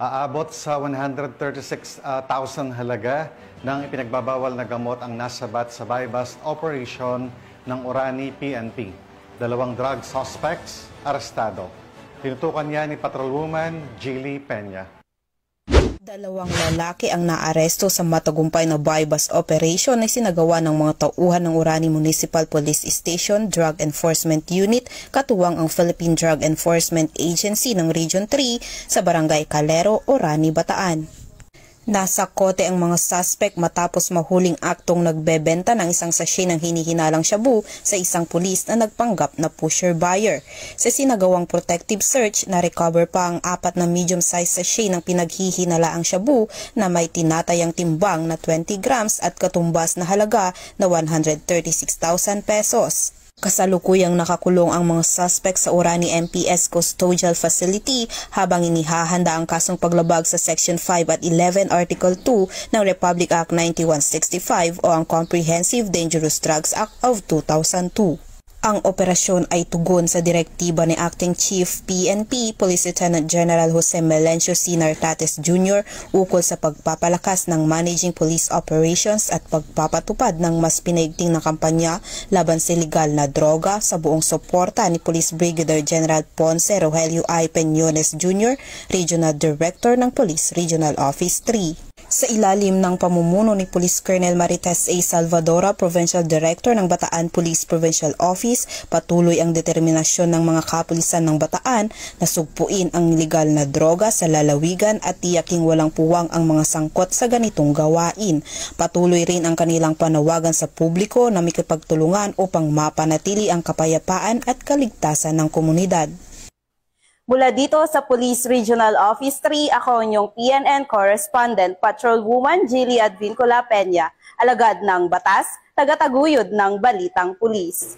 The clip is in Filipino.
Aabot sa 136,000 halaga ng ipinagbabawal na gamot ang nasabat sa buy-bust operation ng Orani PNP. 2 drug suspects arestado. Tinutukan niya ni Patrolwoman Jilly Peña. 2 lalaki ang naaresto sa matagumpay na buy-bust operation na sinagawa ng mga tauhan ng Orani Municipal Police Station Drug Enforcement Unit katuwang ang Philippine Drug Enforcement Agency ng Region 3 sa Barangay Calero, Orani, Bataan. Nasa kote ang mga suspect matapos mahuling aktong nagbebenta ng isang sachet ng hinihinalang shabu sa isang pulis na nagpanggap na pusher buyer. Sa sinagawang protective search, na-recover pa ang 4 na medium-sized sachet ng pinaghihinalaang shabu na may tinatayang timbang na 20 grams at katumbas na halaga na 136,000 pesos. Kasalukuyang nakakulong ang mga suspect sa Orani MPS Custodial Facility habang inihahanda ang kasong paglabag sa Section 5 at 11 Article 2 ng Republic Act 9165 o ang Comprehensive Dangerous Drugs Act of 2002. Ang operasyon ay tugon sa direktiba ni Acting Chief PNP Police Lieutenant General Jose Melencio C. Nartates Jr. ukol sa pagpapalakas ng managing police operations at pagpapatupad ng mas pinaigting na kampanya laban sa ilegal na droga sa buong suporta ni Police Brigadier General Ponce Rogelio I. Peñones Jr., Regional Director ng Police Regional Office 3. Sa ilalim ng pamumuno ni Police Colonel Marites A. Salvadora, Provincial Director ng Bataan Police Provincial Office, patuloy ang determinasyon ng mga kapulisan ng Bataan na sugpuin ang ilegal na droga sa lalawigan at tiyaking walang puwang ang mga sangkot sa ganitong gawain. Patuloy rin ang kanilang panawagan sa publiko na makipagtulungan upang mapanatili ang kapayapaan at kaligtasan ng komunidad. Mula dito sa Police Regional Office 3, ako inyong PNN Correspondent, Patrolwoman Jilly Advincula Peña, alagad ng batas, tagataguyod ng Balitang Pulis.